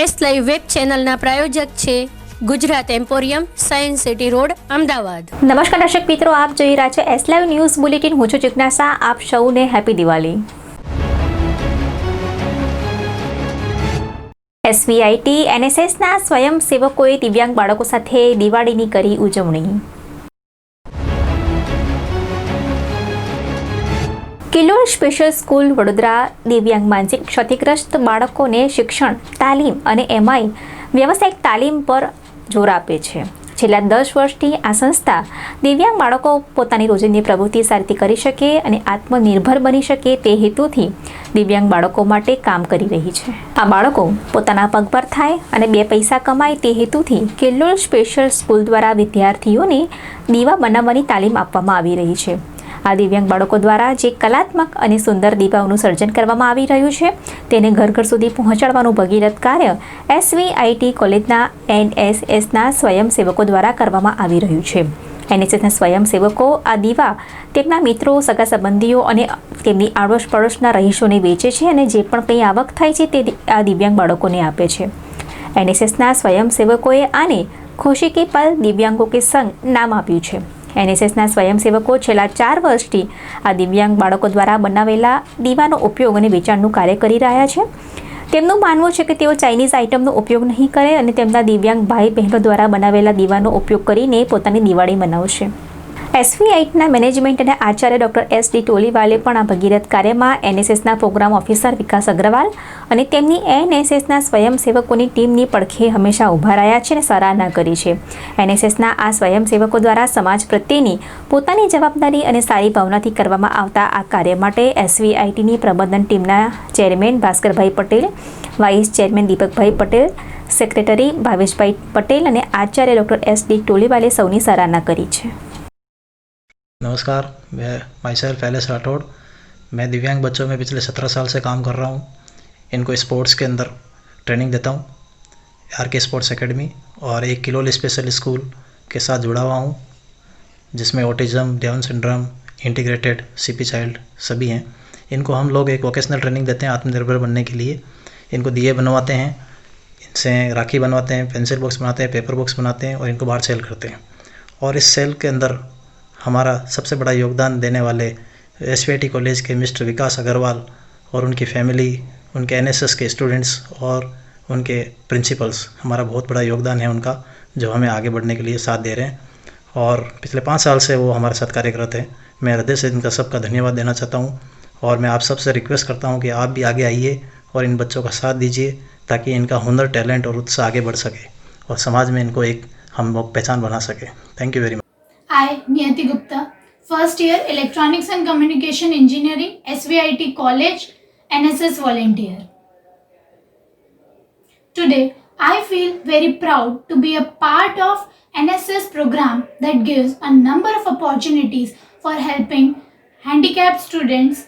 S live web ચેનલના પ્રાયોજક છે Gujarat emporium, science city road, Ahmedabad. નમસ્કાર દર્શક મિત્રો, આપ જોઈ રહ્યા છો એસ લાઈવ ન્યૂઝ બુલેટિન। હું છું જિજ્ઞાસા। આપ સૌને હેપી દિવાળી। એસવીઆઈટી એનએસએસના સ્વયંસેવકોએ દિવ્યાંગ બાળકો સાથે દિવાળીની કરી ઉજવણી। કિલોલ સ્પેશિયલ સ્કૂલ વડોદરા દિવ્યાંગ માનસિક ક્ષતિગ્રસ્ત બાળકોને શિક્ષણ, તાલીમ અને એમાંય વ્યવસાયિક તાલીમ પર જોર આપે છે। છેલ્લા 10 વર્ષથી આ સંસ્થા દિવ્યાંગ બાળકો પોતાની રોજિંદી પ્રવૃત્તિ સારી રીતે કરી શકે અને આત્મનિર્ભર બની શકે તે હેતુથી દિવ્યાંગ બાળકો માટે કામ કરી રહી છે। આ બાળકો પોતાના પગભર થાય અને 2 પૈસા કમાય તે હેતુથી કિલોલ સ્પેશિયલ સ્કૂલ દ્વારા વિદ્યાર્થીઓને દીવા બનાવવાની તાલીમ આપવામાં આવી રહી છે। આ દિવ્યાંગ બાળકો દ્વારા જે કલાત્મક અને સુંદર દીવાઓનું સર્જન કરવામાં આવી રહ્યું છે તેને ઘર ઘર સુધી પહોંચાડવાનું ભગીરથ કાર્ય એસવીઆઈટી કોલેજના એનએસએસના સ્વયંસેવકો દ્વારા કરવામાં આવી રહ્યું છે। એનએસએસના સ્વયંસેવકો આ દીવા તેમના મિત્રો, સગા સંબંધીઓ અને તેમની આડોશ પડોશના રહીશોને વેચે છે અને જે પણ કંઈ આવક થાય છે તે આ દિવ્યાંગ બાળકોને આપે છે। એનએસએસના સ્વયંસેવકોએ આને ખુશી કે પલ દિવ્યાંગો કે સંગ નામ આપ્યું છે। એનએસએસના સ્વયંસેવકો છેલ્લા 4 વર્ષથી આ દિવ્યાંગ બાળકો દ્વારા બનાવેલા દીવાનો ઉપયોગ અને વેચાણનું કાર્ય કરી રહ્યા છે। તેમનું માનવું છે કે તેઓ ચાઇનીઝ આઇટમનો ઉપયોગ નહીં કરે અને તેમના દિવ્યાંગ ભાઈ બહેનો દ્વારા બનાવેલા દીવાનો ઉપયોગ કરીને પોતાની દિવાળી મનાવશે। એસવીઆઈટીના મેનેજમેન્ટ અને આચાર્ય ડૉક્ટર એસ.ડી. ટોલીવાલે પણ આ ભગીરથ કાર્યમાં એનએસએસના પ્રોગ્રામ ઓફિસર વિકાસ અગ્રવાલ અને તેમની એનએસએસના સ્વયંસેવકોની ટીમની પડખે હંમેશા ઊભા રહ્યા છે અને સરાહના કરી છે। એનએસએસના આ સ્વયંસેવકો દ્વારા સમાજ પ્રત્યેની પોતાની જવાબદારી અને સારી ભાવનાથી કરવામાં આવતા આ કાર્ય માટે એસવીઆઈટીની પ્રબંધન ટીમના chairman Bhaskarbhai Patel, vice chairman Deepakbhai Patel, secretary Bhaveshbhai Patel અને આચાર્ય ડૉક્ટર એસ.ડી. ટોલીવાલે સૌની સરાહના કરી છે। नमस्कार, मैं माई सेल्फ एल.एस. राठौड़। मैं दिव्यांग बच्चों में पिछले 17 साल से काम कर रहा हूँ। इनको स्पोर्ट्स के अंदर ट्रेनिंग देता हूँ, आर.के. स्पोर्ट्स एकेडमी और एक किलोल स्पेशल स्कूल के साथ जुड़ा हुआ हूँ, जिसमें autism, down syndrome, integrated, CP child सभी हैं। इनको हम लोग एक वोकेशनल ट्रेनिंग देते हैं आत्मनिर्भर बनने के लिए। इनको दिए बनवाते हैं, इनसे राखी बनवाते हैं, पेंसिल बॉक्स बनाते हैं, पेपर बॉक्स बनाते हैं और इनको बाहर सेल करते हैं। और इस सेल के अंदर हमारा सबसे बड़ा योगदान देने वाले एसवीआईटी कॉलेज के मिस्टर विकास अग्रवाल और उनकी फैमिली, उनके एनएसएस के स्टूडेंट्स और उनके प्रिंसिपल्स, हमारा बहुत बड़ा योगदान है उनका, जो हमें आगे बढ़ने के लिए साथ दे रहे हैं। और पिछले 5 साल से वो हमारे साथ कार्यरत हैं। मैं हृदय से इनका सबका धन्यवाद देना चाहता हूँ और मैं आप सबसे रिक्वेस्ट करता हूँ कि आप भी आगे आइए और इन बच्चों का साथ दीजिए ताकि इनका हुनर, टैलेंट और उत्साह आगे बढ़ सके और समाज में इनको एक हम लोग पहचान बना सके। Thank you very much. I, Niyati Gupta, first year Electronics and Communication Engineering, SVIT College, NSS volunteer. Today, I feel very proud to be a part of NSS program that gives a number of opportunities for helping handicapped students.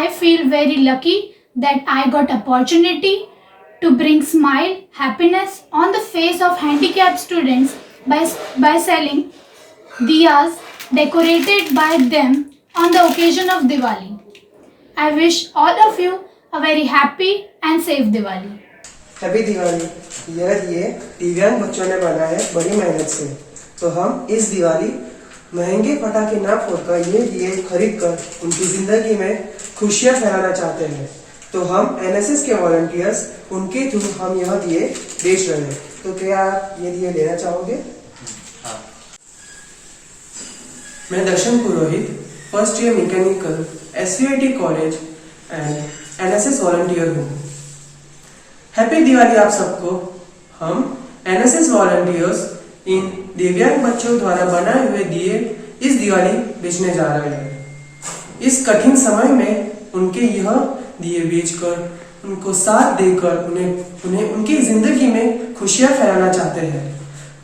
I feel very lucky that I got opportunity to bring smile, happiness on the face of handicapped students by selling diyas decorated by them on the occasion of Diwali. I wish all of you a very happy and safe Diwali. Happy Diwali. यह दिए दिव्यांग बच्चों ने बनाए बड़ी मेहनत से, तो हम इस दिवाली महंगे पटाखे ना फोड़कर ये दिए खरीद कर उनकी जिंदगी में खुशियाँ फैलाना चाहते हैं। तो हम एनएसएस के वॉलंटियर्स उनके थ्रू हम यह दिए बेच रहे हैं। तो क्या आप ये दिए लेना चाहोगे? मैं Darshan Purohit, first year mechanical, SVIT college and NSS volunteer हूँ। हैप्पी दिवाली आप सबको। हम एनएसएस वॉलंटियर्स इन दिव्यांग बच्चों द्वारा बनाए हुए दिए इस दिवाली बेचने जा रहे हैं। इस कठिन समय में उनके यह दिए बेचकर, उनको साथ देकर उन्हें उनकी जिंदगी में खुशियाँ फैलाना चाहते हैं।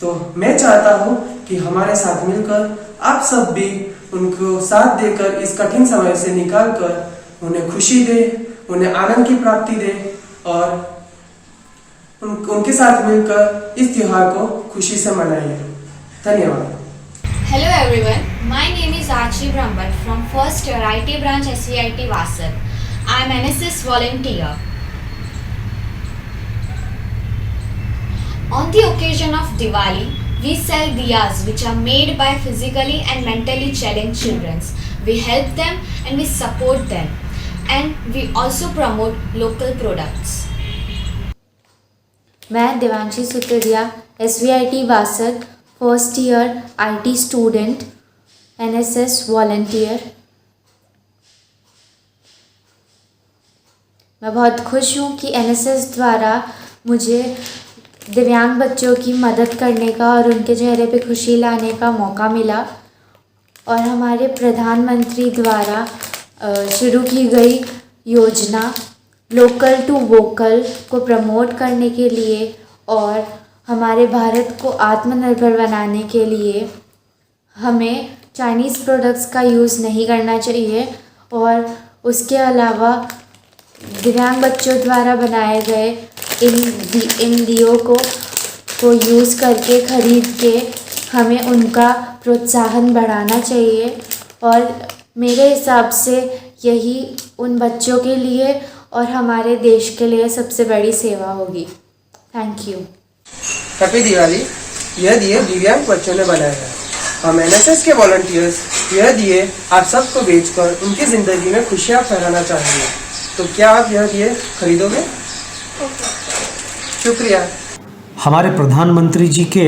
तो मैं चाहता हूँ कि हमारे साथ मिलकर आप सब भी उनको साथ देकर इस कठिन समय से निकाल कर उन्हें खुशी दे, उन्हें आनंद की प्राप्ति दे और उनके साथ मिलकर इस त्योहार को खुशी से मनाइए। धन्यवाद। Hello everyone, my name is Archie Brahmbhatt from first year IT branch SVIT Vasar. I am NSS volunteer. On the occasion of Diwali, we sell diyas which are made by physically and mentally challenged children. We help them and we support them, and we also promote local products. मैं Devanshi Sutariya SVIT Vasad first year IT student NSS volunteer. मैं बहुत खुश हूँ कि NSS द्वारा मुझे दिव्यांग बच्चों की मदद करने का और उनके चेहरे पे खुशी लाने का मौका मिला, और हमारे प्रधानमंत्री द्वारा शुरू की गई योजना लोकल टू वोकल को प्रमोट करने के लिए और हमारे भारत को आत्मनिर्भर बनाने के लिए हमें चाइनीज़ प्रोडक्ट्स का यूज़ नहीं करना चाहिए, और उसके अलावा दिव्यांग बच्चों द्वारा बनाए गए इन दियों को यूज़ करके ख़रीद के हमें उनका प्रोत्साहन बढ़ाना चाहिए। और मेरे हिसाब से यही उन बच्चों के लिए और हमारे देश के लिए सबसे बड़ी सेवा होगी। Thank you. हैप्पी दिवाली। यह दिए दिव्यांग बच्चों ने बनाया है। हम NSS के वॉलंटियर्स यह दिए आप सबको बेचकर उनकी ज़िंदगी में खुशियाँ फैलाना चाहेंगे, तो क्या आप यह दिए खरीदोगे? शुक्रिया। हमारे प्रधानमंत्री जी के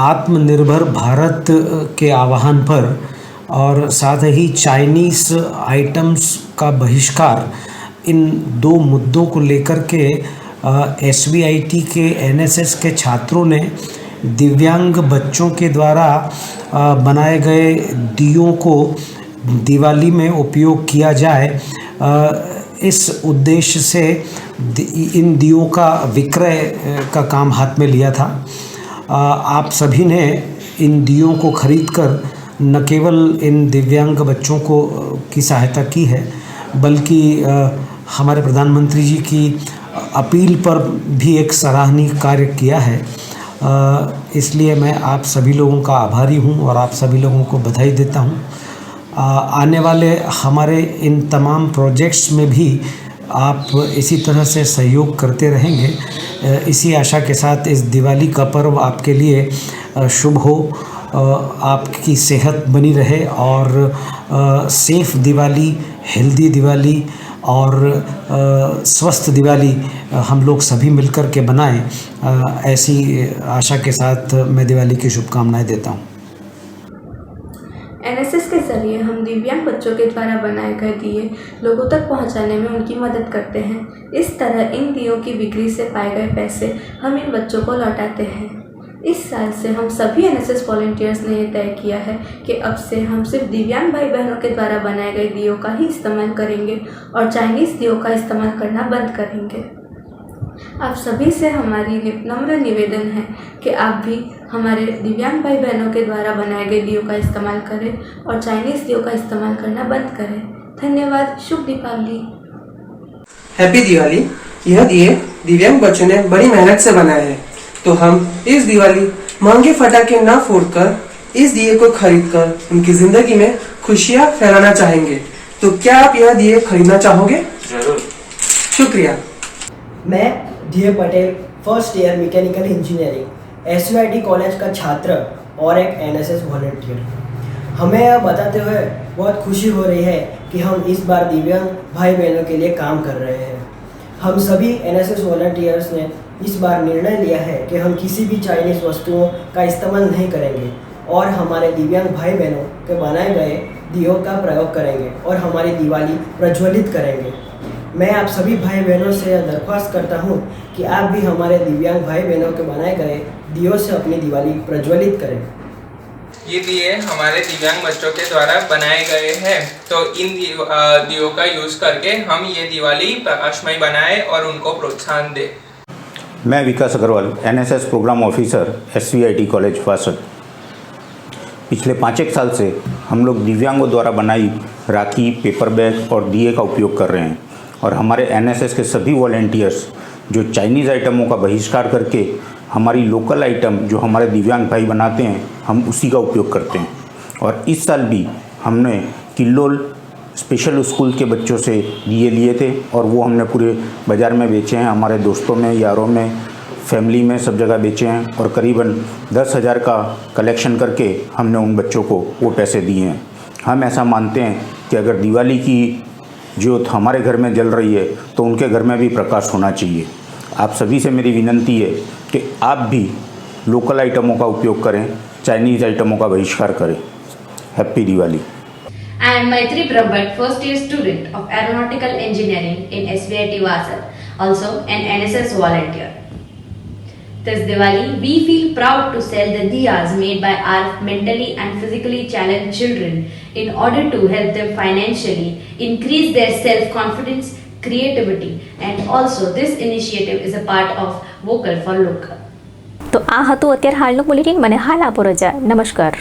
आत्मनिर्भर भारत के आह्वान पर और साथ ही चाइनीज़ आइटम्स का बहिष्कार, इन दो मुद्दों को लेकर के SVIT के NSS के छात्रों ने दिव्यांग बच्चों के द्वारा बनाए गए दियों को दिवाली में उपयोग किया जाए, इस उद्देश्य से इन दियों का विक्रय का काम हाथ में लिया था। आप सभी ने इन दियों को खरीदकर न केवल इन दिव्यांग बच्चों को की सहायता की है, बल्कि हमारे प्रधानमंत्री जी की अपील पर भी एक सराहनीय कार्य किया है। इसलिए मैं आप सभी लोगों का आभारी हूं और आप सभी लोगों को बधाई देता हूं। आने वाले हमारे इन तमाम प्रोजेक्ट्स में भी आप इसी तरह से सहयोग करते रहेंगे। इसी आशा के साथ इस दिवाली का पर्व आपके लिए शुभ हो, आपकी सेहत बनी रहे और सेफ दिवाली, हेल्दी दिवाली और स्वस्थ दिवाली हम लोग सभी मिलकर के बनाएं। ऐसी आशा के साथ मैं दिवाली की शुभकामनाएं देता हूं। NSS के जरिए हम दिव्यांग बच्चों के द्वारा बनाए गए दिए लोगों तक पहुंचाने में उनकी मदद करते हैं। इस तरह इन दियों की बिक्री से पाए गए पैसे हम इन बच्चों को लौटाते हैं। इस साल से हम सभी NSS वॉलंटियर्स ने यह तय किया है कि अब से हम सिर्फ दिव्यांग भाई बहनों के द्वारा बनाए गए दियों का ही इस्तेमाल करेंगे और चाइनीज़ दियों का इस्तेमाल करना बंद करेंगे। आप सभी से हमारी नम्र निवेदन है कि आप भी हमारे दिव्यांग भाई बहनों के द्वारा बनाए गए दियों का इस्तेमाल करें और चाइनीज़ दियों का इस्तेमाल करना बंद करें। धन्यवाद। शुभ दीपावली। हैप्पी दिवाली। यह दिए दिव्यांग बच्चों ने बड़ी मेहनत से बनाए हैं, तो हम इस दिवाली महंगे फटाके न फोड़कर इस दिए को खरीदकर उनकी जिंदगी में खुशियाँ फैलाना चाहेंगे, तो क्या आप यह दिए खरीदना चाहोगे? जरूर। शुक्रिया। मैं धीरे Patel first year mechanical engineering SVIT college का छात्र और एक NSS वॉलंटियर। हमें यह बताते हुए बहुत खुशी हो रही है कि हम इस बार दिव्यांग भाई बहनों के लिए काम कर रहे हैं। हम सभी NSS वॉलंटियर्स ने इस बार निर्णय लिया है कि हम किसी भी चाइनीज़ वस्तुओं का इस्तेमाल नहीं करेंगे और हमारे दिव्यांग भाई बहनों के बनाए गए दियों का प्रयोग करेंगे और हमारी दिवाली प्रज्वलित करेंगे। मैं आप सभी भाई बहनों से यह दरख्वास्त करता हूं कि आप भी हमारे दिव्यांग भाई बहनों के बनाए गए दियों से अपनी दिवाली प्रज्वलित करें। ये दिए हमारे दिव्यांग बच्चों के द्वारा बनाए गए हैं, तो इन दियों का यूज़ करके हम ये दिवाली प्रकाशमय बनाएं और उनको प्रोत्साहन दें। मैं Vikas Agrawal NSS programme officer SVIT college Vasad. पिछले 5-1 साल से हम लोग दिव्यांगों द्वारा बनाई राखी, पेपर बैग और दिए का उपयोग कर रहे हैं और हमारे NSS के सभी वॉलंटियर्स जो चाइनीज़ आइटमों का बहिष्कार करके हमारी लोकल आइटम जो हमारे दिव्यांग भाई बनाते हैं हम उसी का उपयोग करते हैं। और इस साल भी हमने किल्लोल स्पेशल स्कूल के बच्चों से दिए लिए थे और वो हमने पूरे बाज़ार में बेचे हैं, हमारे दोस्तों में, यारों में, फैमिली में सब जगह बेचे हैं और करीबन 10,000 का कलेक्शन करके हमने उन बच्चों को वो पैसे दिए हैं। हम ऐसा मानते हैं कि अगर दिवाली की ज्योत हमारे घर में जल रही है तो उनके घर में भी प्रकाश होना चाहिए। आप सभी से मेरी विनती है कि आप भी लोकल आइटमों का उपयोग करें, चाइनीज़ आइटमों का बहिष्कार करें। Happy Diwali. I am Maitri Brahmat, first year student of Aeronautical Engineering in SVIT Vasat, also an NSS volunteer. This Diwali, we feel proud to sell the diyas made by our mentally and physically challenged children in order to help them financially, increase their self-confidence, creativity, and also this initiative is a part of Vocal for Local. તો આ હતું અત્યારે હાલનું bulletin. મને હાલ આપો રજા. નમસ્કાર.